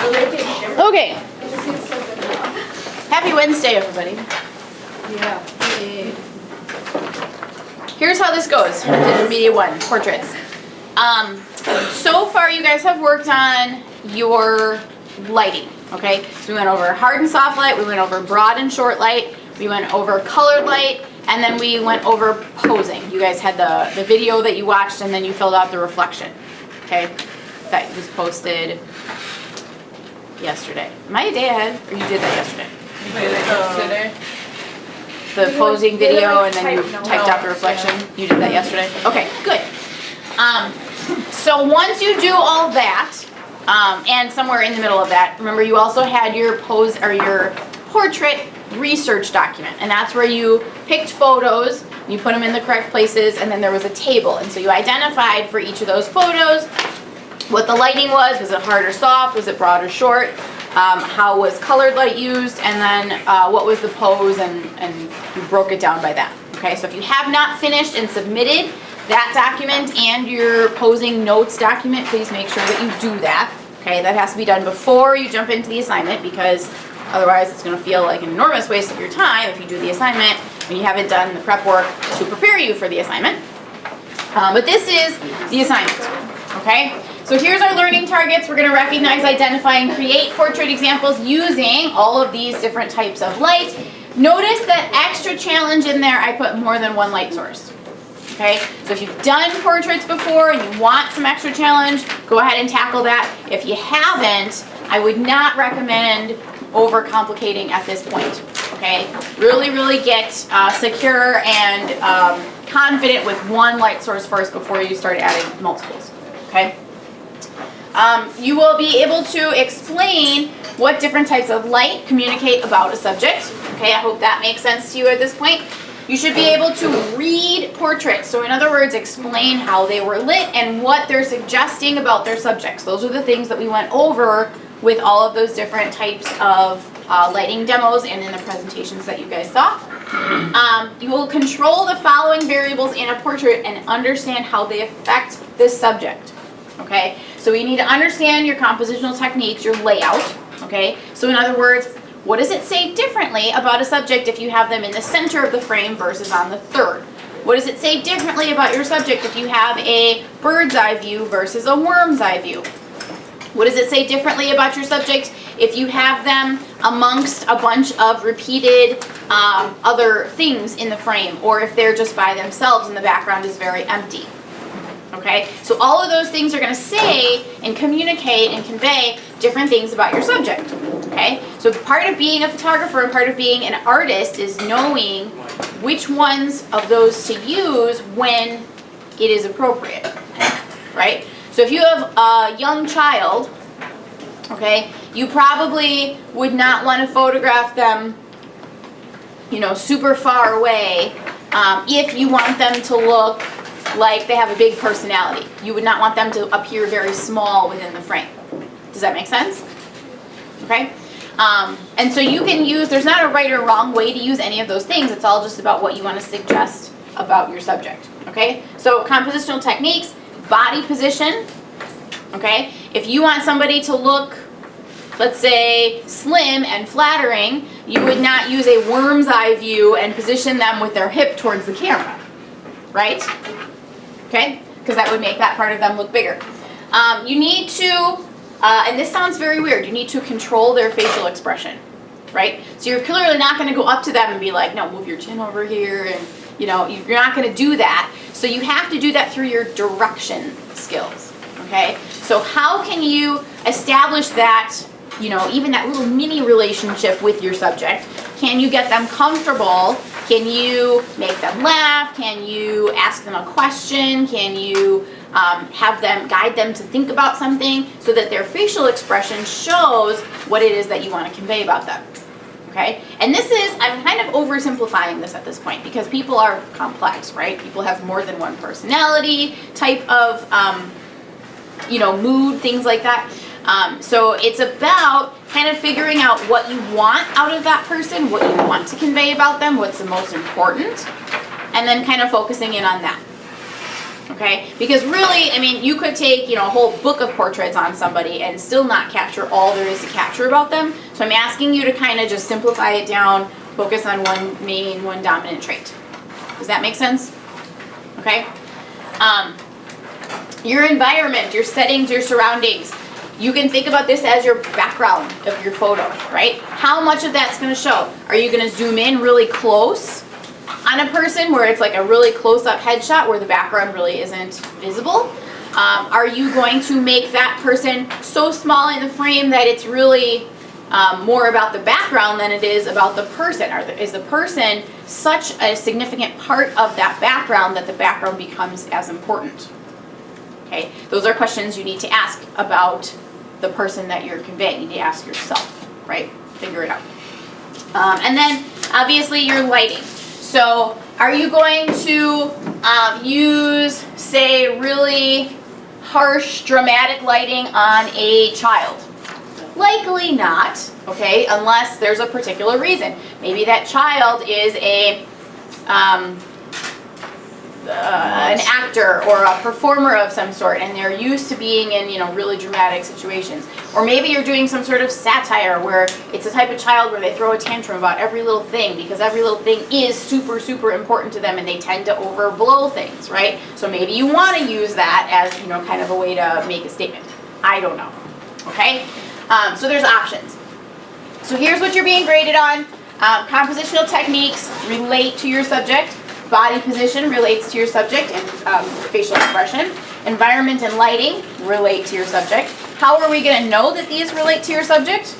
Okay. Happy Wednesday, everybody. Yeah. Here's how this goes. Intermediate 1, portraits. So far you guys have worked on your lighting, okay? So we went over hard and soft light, we went over broad and short light, we went over colored light, and then we went over posing. You guys had the video that you watched and then you filled out the reflection, okay? That was posted yesterday. Am I a day ahead? Or you did that yesterday? Yesterday. The posing video and then you typed out the reflection? You did that yesterday? Okay, good. So once you do all that, and somewhere in the middle of that, remember you also had your pose or your portrait research document, and that's where you picked photos, you put them in the correct places, and then there was a table, and so you identified for each of those photos what the lighting was it hard or soft, was it broad or short, how was colored light used, and then what was the pose, and you broke it down by that. Okay, so if you have not finished and submitted that document and your posing notes document, please make sure that you do that. Okay, that has to be done before you jump into the assignment, because otherwise it's going to feel like an enormous waste of your time if you do the assignment and you haven't done the prep work to prepare you for the assignment. But this is the assignment. Okay, so here's our learning targets. We're going to recognize, identify, and create portrait examples using all of these different types of light. Notice that extra challenge in there, I put more than one light source. Okay, so if you've done portraits before and you want some extra challenge, go ahead and tackle that. If you haven't, I would not recommend overcomplicating at this point. Okay, really get secure and confident with one light source first before you start adding multiples. Okay, you will be able to explain what different types of light communicate about a subject. Okay, I hope that makes sense to you at this point. You should be able to read portraits. So in other words, explain how they were lit and what they're suggesting about their subjects. Those are the things that we went over with all of those different types of lighting demos and in the presentations that you guys saw. You will control the following variables in a portrait and understand how they affect this subject. Okay, so we need to understand your compositional techniques, your layout. Okay, so in other words, what does it say differently about a subject if you have them in the center of the frame versus on the third? What does it say differently about your subject if you have a bird's eye view versus a worm's eye view? What does it say differently about your subject if you have them amongst a bunch of repeated other things in the frame, or if they're just by themselves and the background is very empty? Okay, so all of those things are going to say and communicate and convey different things about your subject. Okay, so part of being a photographer and part of being an artist is knowing which ones of those to use when it is appropriate, right? So if you have a young child, okay, you probably would not want to photograph them, you know, super far away if you want them to look like they have a big personality. You would not want them to appear very small within the frame. Does that make sense? Okay? And so you can use, there's not a right or wrong way to use any of those things. It's all just about what you want to suggest about your subject. Okay? So compositional techniques, body position. Okay? If you want somebody to look, let's say, slim and flattering, you would not use a worm's eye view and position them with their hip towards the camera. Right? Okay? Because that would make that part of them look bigger. You need to, and this sounds very weird, you need to control their facial expression, right? So you're clearly not going to go up to them and be like, no, move your chin over here, and you know, you're not going to do that. So you have to do that through your direction skills, okay? So how can you establish that, you know, even that little mini relationship with your subject? Can you get them comfortable? Can you make them laugh? Can you ask them a question? Can you have them, guide them to think about something so that their facial expression shows what it is that you want to convey about them? Okay? And this is, I'm kind of oversimplifying this at this point because people are complex, right? People have more than one personality, type of, you know, mood, things like that. So it's about kind of figuring out what you want out of that person, what you want to convey about them, what's the most important, and then kind of focusing in on that. Okay, because really, I mean, you could take, a whole book of portraits on somebody and still not capture all there is to capture about them. So I'm asking you to kind of just simplify it down, focus on one dominant trait. Does that make sense? Okay. Your environment, your settings, your surroundings. You can think about this as your background of your photo, right? How much of that's going to show? Are you going to zoom in really close on a person where it's like a really close-up headshot where the background really isn't visible? Are you going to make that person so small in the frame that it's really more about the background than it is about the person? Is the person such a significant part of that background that the background becomes as important? Okay, those are questions you need to ask about the person that you're conveying. You need to ask yourself, right? Figure it out. And then, obviously, your lighting. So, are you going to use, say, really harsh, dramatic lighting on a child? Likely not, okay, unless there's a particular reason. Maybe that child is an actor or a performer of some sort, and they're used to being in, really dramatic situations. Or maybe you're doing some sort of satire where it's a type of child where they throw a tantrum about every little thing because every little thing is super, super important to them and they tend to overblow things, right? So maybe you want to use that as, kind of a way to make a statement. I don't know, okay? So there's options. So here's what you're being graded on. Compositional techniques relate to your subject. Body position relates to your subject and facial expression. Environment and lighting relate to your subject. How are we going to know that these relate to your subject?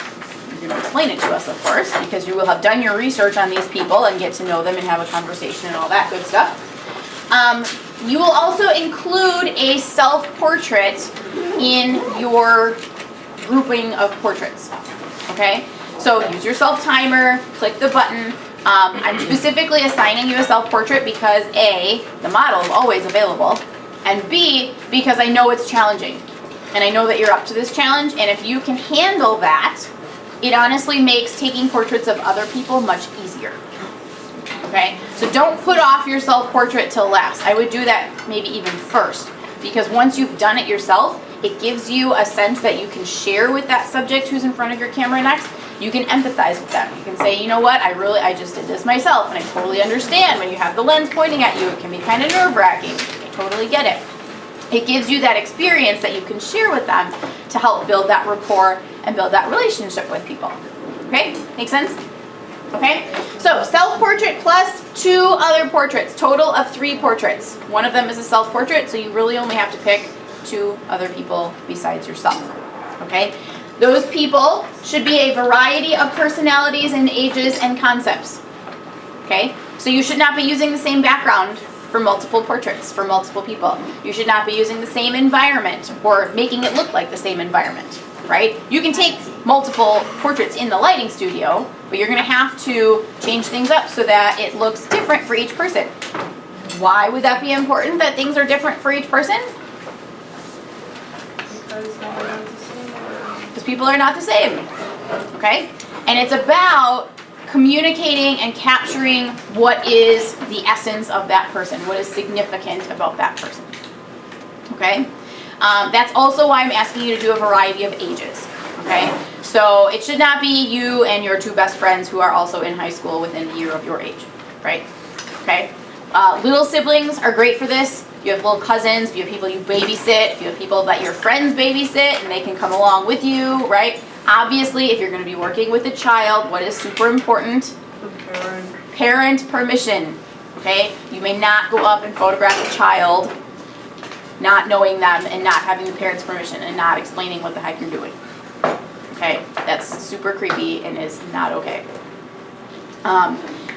You're going to explain it to us, of course, because you will have done your research on these people and get to know them and have a conversation and all that good stuff. You will also include a self-portrait in your grouping of portraits. Okay? So use your self-timer, click the button. I'm specifically assigning you a self-portrait because A, the model is always available, and B, because I know it's challenging. And I know that you're up to this challenge, and if you can handle that, it honestly makes taking portraits of other people much easier. Okay? So don't put off your self-portrait till last. I would do that maybe even first, because once you've done it yourself, it gives you a sense that you can share with that subject who's in front of your camera next. You can empathize with them. You can say, you know what, I just did this myself, and I totally understand when you have the lens pointing at you, it can be kind of nerve-wracking. I totally get it. It gives you that experience that you can share with them to help build that rapport and build that relationship with people. Okay? Make sense? Okay? So, self-portrait plus 2 other portraits. Total of 3 portraits. One of them is a self-portrait, so you really only have to pick 2 other people besides yourself. Okay? Those people should be a variety of personalities and ages and concepts. Okay? So you should not be using the same background for multiple portraits, for multiple people. You should not be using the same environment or making it look like the same environment, right? You can take multiple portraits in the lighting studio, but you're going to have to change things up so that it looks different for each person. Why would that be important that things are different for each person? Because people are not the same, okay? And it's about communicating and capturing what is the essence of that person, what is significant about that person, okay? That's also why I'm asking you to do a variety of ages, okay? So it should not be you and your 2 best friends who are also in high school within a year of your age, right? Okay? Little siblings are great for this. You have little cousins, you have people you babysit, you have people that your friends babysit and they can come along with you, right? Obviously, if you're going to be working with a child, what is super important? Parent permission, okay? You may not go up and photograph a child not knowing them and not having the parent's permission and not explaining what the heck you're doing. Okay? That's super creepy and is not okay.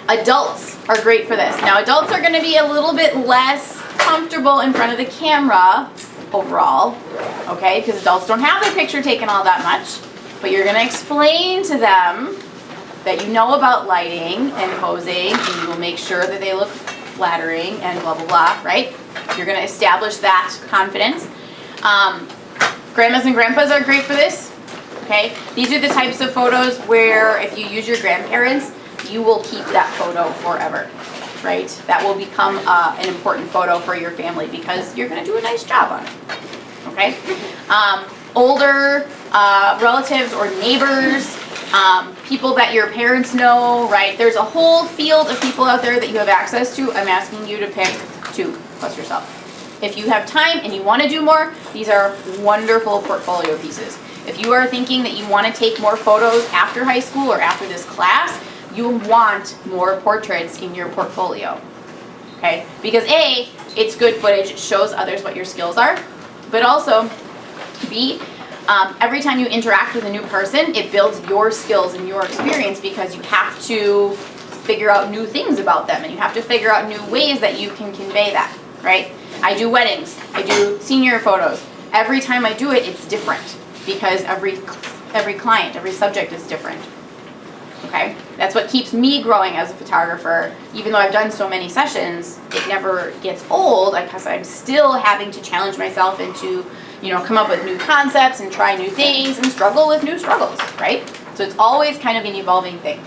Adults are great for this. Now, adults are going to be a little bit less comfortable in front of the camera overall, okay? Because adults don't have their picture taken all that much. But you're going to explain to them that you know about lighting and posing, and you will make sure that they look flattering and blah, blah, blah, right? You're going to establish that confidence. Grandmas and grandpas are great for this, okay? These are the types of photos where if you use your grandparents, you will keep that photo forever, right? That will become an important photo for your family because you're gonna do a nice job on it, okay? Older relatives or neighbors, people that your parents know, right? There's a whole field of people out there that you have access to. I'm asking you to pick 2 plus yourself. If you have time and you want to do more, these are wonderful portfolio pieces. If you are thinking that you want to take more photos after high school or after this class, you want more portraits in your portfolio, okay? Because A, it's good footage, it shows others what your skills are, but also B, every time you interact with a new person, it builds your skills and your experience because you have to figure out new things about them and you have to figure out new ways that you can convey that, right? I do weddings, I do senior photos. Every time I do it, it's different because every client, every subject is different, okay? That's what keeps me growing as a photographer. Even though I've done so many sessions, it never gets old because I'm still having to challenge myself and to, you know, come up with new concepts and try new things and struggle with new struggles, right? So it's always kind of an evolving thing.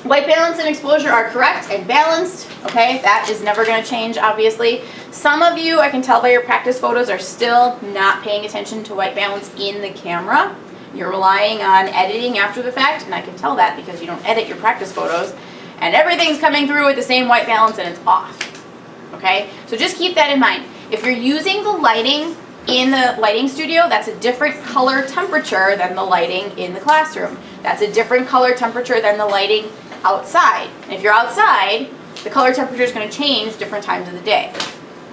White balance and exposure are correct and balanced, okay? That is never gonna change, obviously. Some of you, I can tell by your practice photos, are still not paying attention to white balance in the camera. You're relying on editing after the fact, and I can tell that because you don't edit your practice photos, and everything's coming through with the same white balance and it's off, okay? So just keep that in mind. If you're using the lighting in the lighting studio, that's a different color temperature than the lighting in the classroom. That's a different color temperature than the lighting outside. And if you're outside, the color temperature is going to change different times of the day.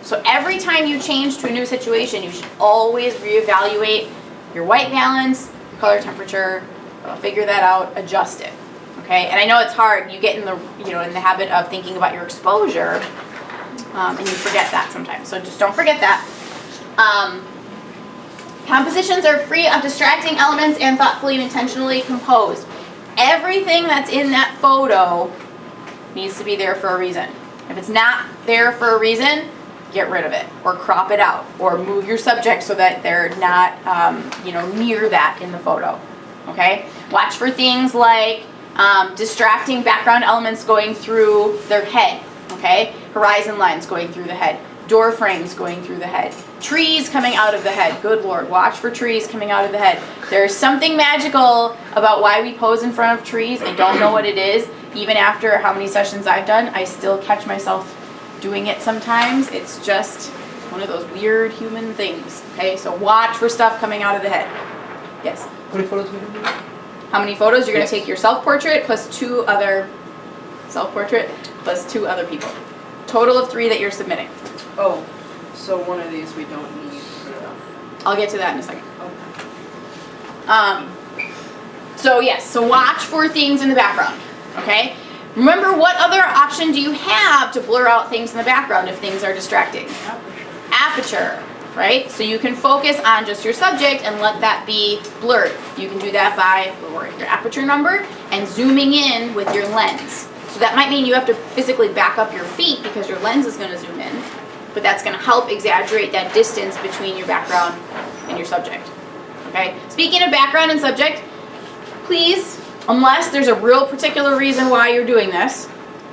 So every time you change to a new situation, you should always reevaluate your white balance, color temperature, figure that out, adjust it. Okay? And I know it's hard. You get in the, in the habit of thinking about your exposure, and you forget that sometimes. So just don't forget that. Compositions are free of distracting elements and thoughtfully and intentionally composed. Everything that's in that photo needs to be there for a reason. If it's not there for a reason, get rid of it or crop it out or move your subject so that they're not near that in the photo. Okay? Watch for things like distracting background elements going through their head. Okay? Horizon lines going through the head. Door frames going through the head. Trees coming out of the head. Good Lord, watch for trees coming out of the head. There's something magical about why we pose in front of trees. I don't know what it is. Even after how many sessions I've done, I still catch myself doing it sometimes. It's just one of those weird human things. Okay, so watch for stuff coming out of the head. Yes? How many photos are you going to do? How many photos? You're going to take your self-portrait plus 2 other self-portrait plus 2 other people. Total of 3 that you're submitting. Oh, so one of these we don't need for I'll get to that in a second. Okay. So yes, so watch for things in the background, okay? Remember, what other option do you have to blur out things in the background if things are distracting? Aperture, right? So you can focus on just your subject and let that be blurred. You can do that by lowering your aperture number and zooming in with your lens. So that might mean you have to physically back up your feet because your lens is going to zoom in, but that's going to help exaggerate that distance between your background and your subject. Okay? Speaking of background and subject, please, unless there's a real particular reason why you're doing this,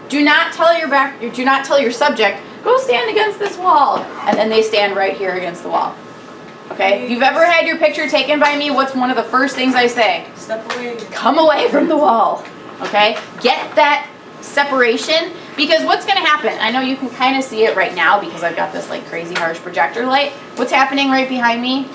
do not tell your subject, go stand against this wall, and then they stand right here against the wall. Okay? If you've ever had your picture taken by me, what's one of the first things I say? Step away. Come away from the wall. Okay? Get that separation, because what's going to happen, I know you can kind of see it right now because I've got this like crazy harsh projector light. What's happening right behind me?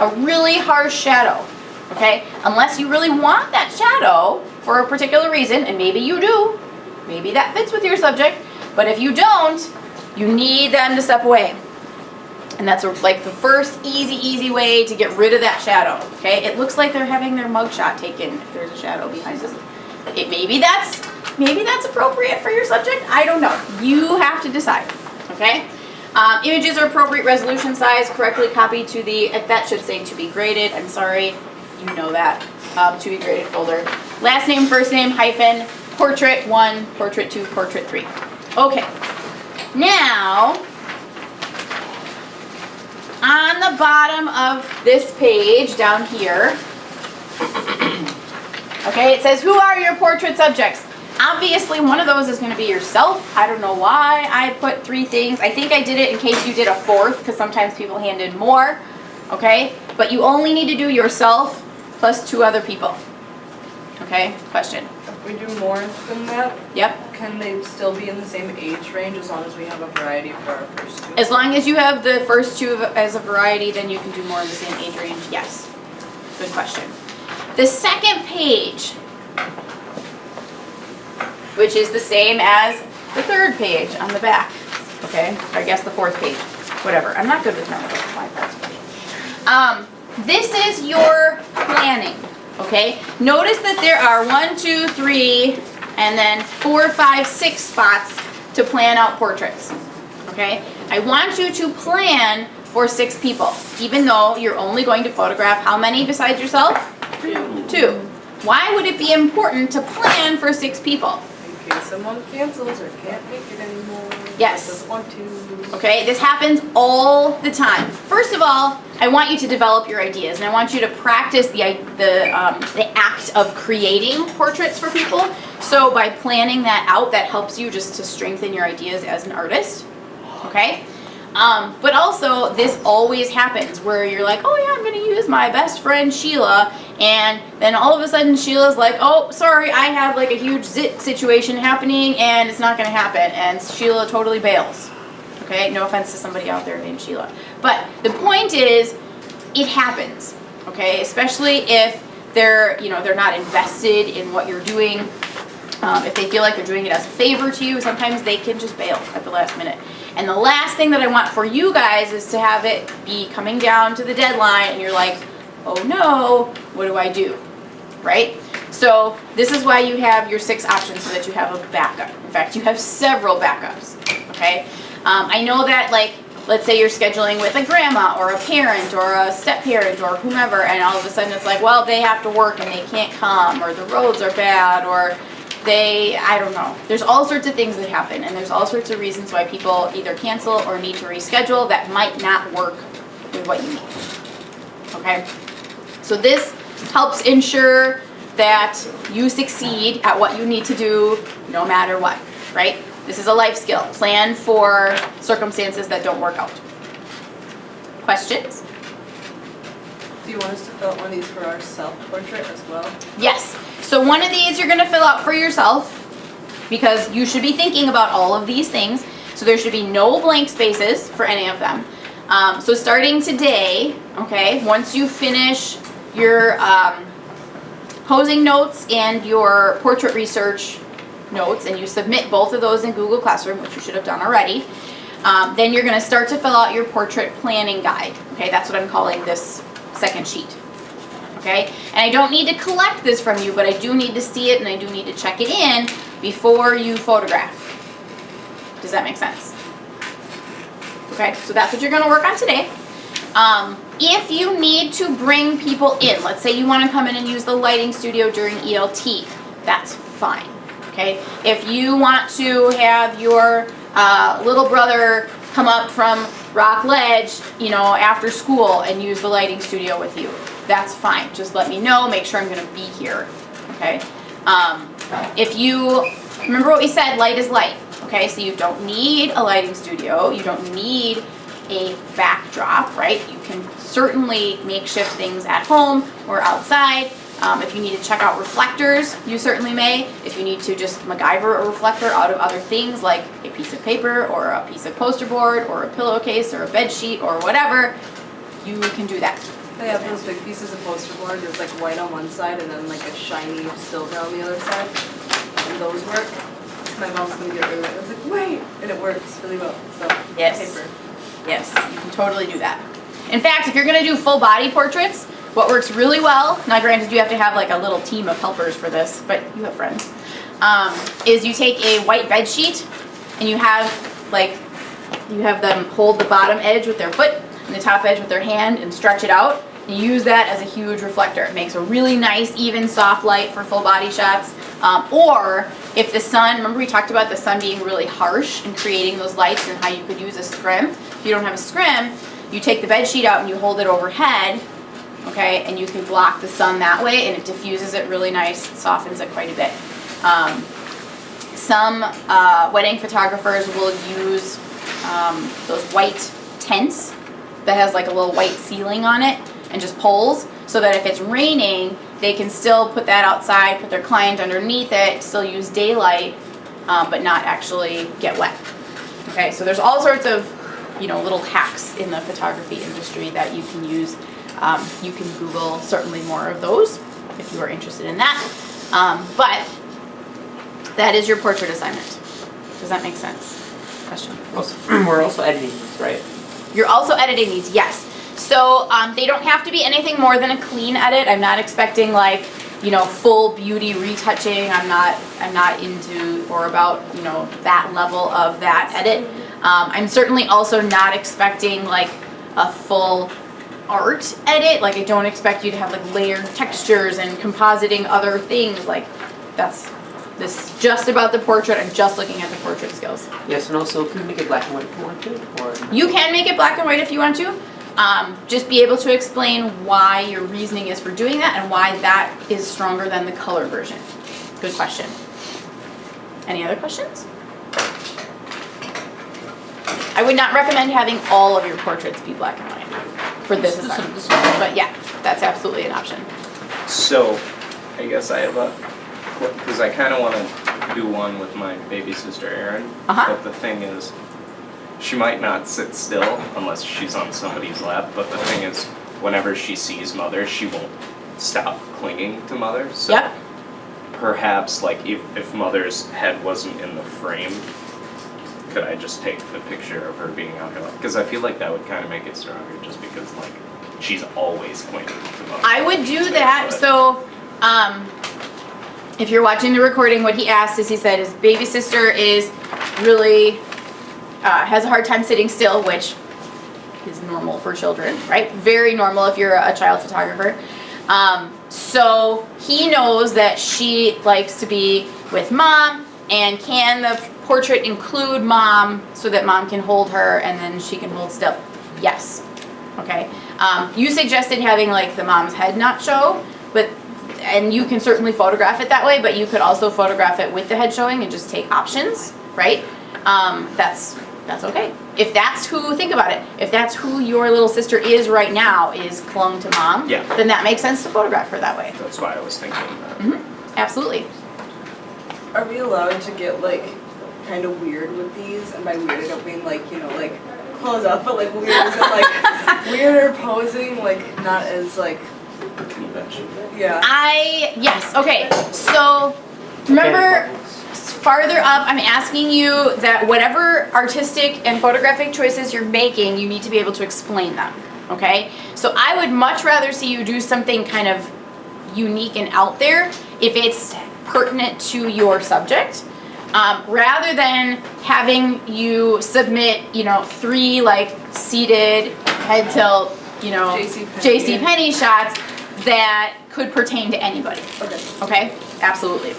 A really harsh shadow. Okay? Unless you really want that shadow for a particular reason, and maybe you do, maybe that fits with your subject, but if you don't, you need them to step away. And that's like the first easy way to get rid of that shadow. Okay? It looks like they're having their mugshot taken if there's a shadow behind them. Maybe that's appropriate for your subject. I don't know. You have to decide. Okay? Images are appropriate resolution size, correctly copied to the, that should say to be graded. I'm sorry, you know that. To be graded folder. Last name, first name, hyphen, portrait 1, portrait 2, portrait 3. Okay. Now, on the bottom of this page down here, okay, it says, who are your portrait subjects? Obviously, one of those is going to be yourself. I don't know why I put 3 things. I think I did it in case you did a 4th, because sometimes people handed more, okay? But you only need to do yourself plus 2 other people. Okay, question. If we do more than that, Yep. can they still be in the same age range as long as we have a variety for our first 2? As long as you have the first 2 as a variety, then you can do more in the same age range, yes. Good question. The second page, which is the same as the 3rd page on the back, okay? I guess the 4th page, whatever. I'm not good with numbers, my parts. This is your planning, okay? Notice that there are 1, 2, 3, and then 4, 5, 6 spots to plan out portraits, okay? I want you to plan for 6 people, even though you're only going to photograph how many besides yourself? 2. Why would it be important to plan for 6 people? In case someone cancels or can't make it anymore. Yes. Doesn't want to. Okay, this happens all the time. First of all, I want you to develop your ideas, and I want you to practice the act of creating portraits for people. So by planning that out, that helps you just to strengthen your ideas as an artist. Okay? But also, this always happens where you're like, oh yeah, I'm going to use my best friend Sheila, and then all of a sudden Sheila's like, oh, sorry, I have like a huge zit situation happening, and it's not going to happen, and Sheila totally bails. Okay, no offense to somebody out there named Sheila. But the point is, it happens, okay? Especially if they're not invested in what you're doing. If they feel like they're doing it as a favor to you, sometimes they can just bail at the last minute. And the last thing that I want for you guys is to have it be coming down to the deadline and you're like, oh no, what do I do? Right? So this is why you have your 6 options so that you have a backup. In fact, you have several backups, okay? I know that, like, let's say you're scheduling with a grandma or a parent or a step-parent or whomever, and all of a sudden it's like, well, they have to work and they can't come, or the roads are bad, or I don't know. There's all sorts of things that happen, and there's all sorts of reasons why people either cancel or need to reschedule that might not work with what you need, okay? So this helps ensure that you succeed at what you need to do no matter what, right? This is a life skill. Plan for circumstances that don't work out. Questions? Do you want us to fill out one of these for our self-portrait as well? Yes. So one of these you're going to fill out for yourself because you should be thinking about all of these things. So there should be no blank spaces for any of them. So starting today, okay, once you finish your posing notes and your portrait research notes, and you submit both of those in Google Classroom, which you should have done already, then you're going to start to fill out your portrait planning guide. Okay, that's what I'm calling this second sheet. Okay, and I don't need to collect this from you, but I do need to see it and I do need to check it in before you photograph. Does that make sense? Okay, so that's what you're going to work on today. If you need to bring people in, let's say you want to come in and use the lighting studio during ELT, that's fine. Okay, if you want to have your little brother come up from Rock Ledge, after school and use the lighting studio with you, that's fine. Just let me know, make sure I'm going to be here, okay? If you, remember what we said, light is light, okay? So you don't need a lighting studio, you don't need a backdrop, right? You can certainly makeshift things at home or outside. If you need to check out reflectors, you certainly may. If you need to just MacGyver a reflector out of other things like a piece of paper or a piece of poster board or a pillowcase or a bed sheet or whatever, you can do that. They have those big pieces of poster board. There's like white on one side and then like a shiny silver on the other side. And those work. My mom's gonna get rid of it. I was like, wait! And it works really well. So, Yes. paper. Yes, you can totally do that. In fact, if you're going to do full body portraits, what works really well, now granted you have to have like a little team of helpers for this, but you have friends, is you take a white bed sheet and you have them hold the bottom edge with their foot and the top edge with their hand and stretch it out. And use that as a huge reflector. It makes a really nice, even, soft light for full body shots. Or if the sun, remember we talked about the sun being really harsh and creating those lights and how you could use a scrim. If you don't have a scrim, you take the bed sheet out and you hold it overhead, okay, and you can block the sun that way and it diffuses it really nice, softens it quite a bit. Some wedding photographers will use those white tents that has like a little white ceiling on it and just poles, so that if it's raining, they can still put that outside, put their client underneath it, still use daylight, but not actually get wet. Okay, so there's all sorts of, little hacks in the photography industry that you can use. You can Google certainly more of those if you are interested in that. But that is your portrait assignment. Does that make sense? Question? We're also editing these, right? You're also editing these, yes. So they don't have to be anything more than a clean edit. I'm not expecting like, full beauty retouching. I'm not into or about, that level of that edit. I'm certainly also not expecting like a full art edit. Like I don't expect you to have like layered textures and compositing other things. Like this is just about the portrait. I'm just looking at the portrait skills. Yes, and also can we make it black and white if you want to? Or You can make it black and white if you want to. Just be able to explain why your reasoning is for doing that and why that is stronger than the color version. Good question. Any other questions? I would not recommend having all of your portraits be black and white for this assignment. But yeah, that's absolutely an option. So, I guess I have because I kind of want to do one with my baby sister Erin, but the thing is, she might not sit still unless she's on somebody's lap, but the thing is, whenever she sees Mother, she won't stop clinging to Mother, so Yep. perhaps, like, if Mother's head wasn't in the frame, could I just take the picture of her being on her lap? Because I feel like that would kind of make it stronger, just because, like, she's always clinging to Mother. I would do that. So, if you're watching the recording, what he asked is, he said his baby sister is really has a hard time sitting still, which is normal for children, right? Very normal if you're a child photographer. So he knows that she likes to be with Mom, and can the portrait include Mom so that Mom can hold her and then she can hold still? Yes. Okay. You suggested having like the mom's head not show, and you can certainly photograph it that way, but you could also photograph it with the head showing and just take options, right? That's okay. If that's think about it, if that's who your little sister is right now, is clung to Mom, Yeah. then that makes sense to photograph her that way. That's why I was thinking that. Mm-hmm. Absolutely. Are we allowed to get like kind of weird with these? And by weird I don't mean like, like close up, but like weird as in like weirder posing, like not as like Convention. yeah. Yes, okay. So remember, farther up, I'm asking you that whatever artistic and photographic choices you're making, you need to be able to explain them, okay? So I would much rather see you do something kind of unique and out there if it's pertinent to your subject, rather than having you submit, 3 like seated head tilt, JC Penney shots that could pertain to anybody. Okay? Absolutely.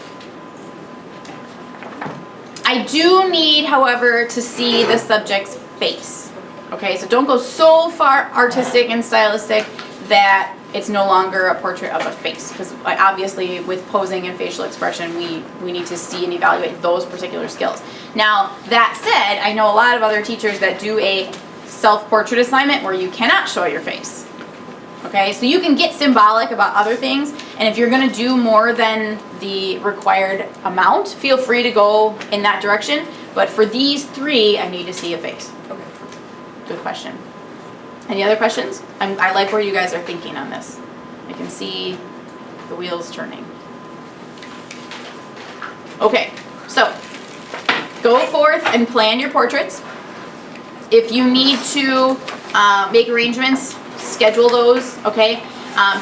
I do need, however, to see the subject's face. Okay, so don't go so far artistic and stylistic that it's no longer a portrait of a face, because obviously with posing and facial expression, we need to see and evaluate those particular skills. Now, that said, I know a lot of other teachers that do a self-portrait assignment where you cannot show your face. Okay, so you can get symbolic about other things, and if you're going to do more than the required amount, feel free to go in that direction, but for these 3, I need to see a face. Okay. Good question. Any other questions? I like where you guys are thinking on this. I can see the wheels turning. Okay, so go forth and plan your portraits. If you need to make arrangements, schedule those, okay?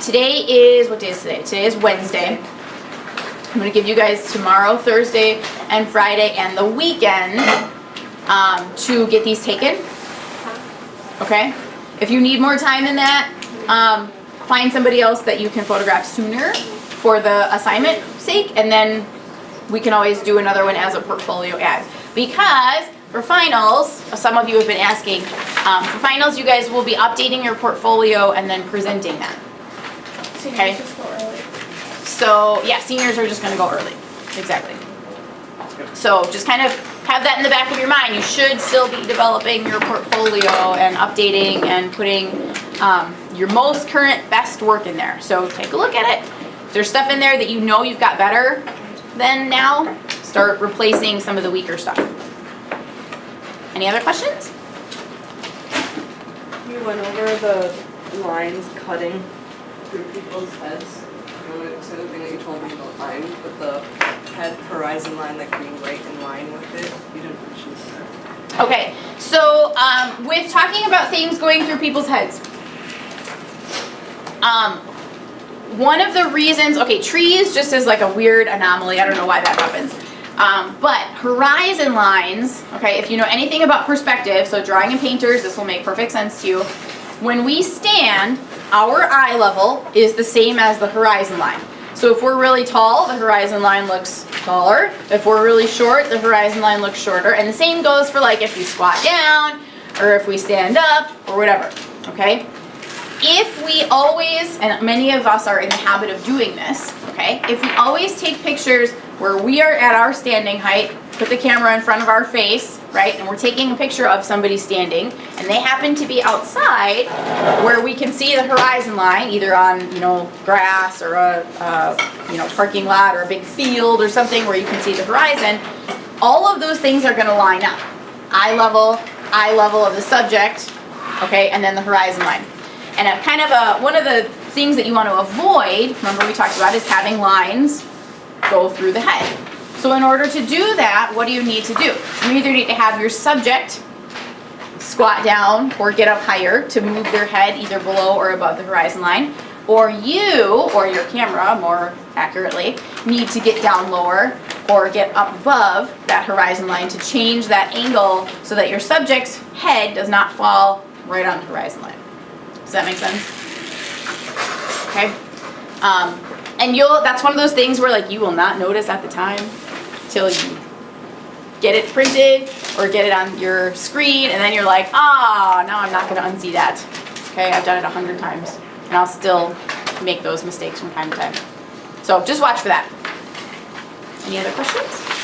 Today is, what day is today? Today is Wednesday. I'm gonna give you guys tomorrow, Thursday, and Friday, and the weekend to get these taken, okay? If you need more time than that, find somebody else that you can photograph sooner for the assignment sake, and then we can always do another one as a portfolio ad. Because for finals, some of you have been asking, for finals you guys will be updating your portfolio and then presenting that. Okay? Just go early. So yeah, seniors are just gonna go early, exactly. So just kind of have that in the back of your mind. You should still be developing your portfolio and updating and putting your most current best work in there. So take a look at it. If there's stuff in there that you know you've got better than now, start replacing some of the weaker stuff. Any other questions? You went over the lines cutting through people's heads. It's the thing that you told me about mine, but the head horizon line that being right in line with it. You didn't mention that. Okay, so with talking about things going through people's heads, one of the reasons, okay, trees just is like a weird anomaly. I don't know why that happens. But horizon lines, okay, if you know anything about perspective, so drawing and painters, this will make perfect sense to you. When we stand, our eye level is the same as the horizon line. So if we're really tall, the horizon line looks taller. If we're really short, the horizon line looks shorter. And the same goes for like if we squat down or if we stand up or whatever, okay? If we always, and many of us are in the habit of doing this, okay? If we always take pictures where we are at our standing height, put the camera in front of our face, right? And we're taking a picture of somebody standing, and they happen to be outside where we can see the horizon line, either on, you know, grass or a parking lot or a big field or something where you can see the horizon. All of those things are gonna line up. Eye level of the subject, okay, and then the horizon line. And one of the things that you want to avoid, remember we talked about, is having lines go through the head. So in order to do that, what do you need to do? You either need to have your subject squat down or get up higher to move their head either below or above the horizon line, or you, or your camera more accurately, need to get down lower or get up above that horizon line to change that angle so that your subject's head does not fall right on the horizon line. Does that make sense? Okay. And that's one of those things where like you will not notice at the time till you get it printed or get it on your screen, and then you're like, now I'm not gonna unsee that. Okay, I've done it 100 times and I'll still make those mistakes from time to time. So just watch for that. Any other questions?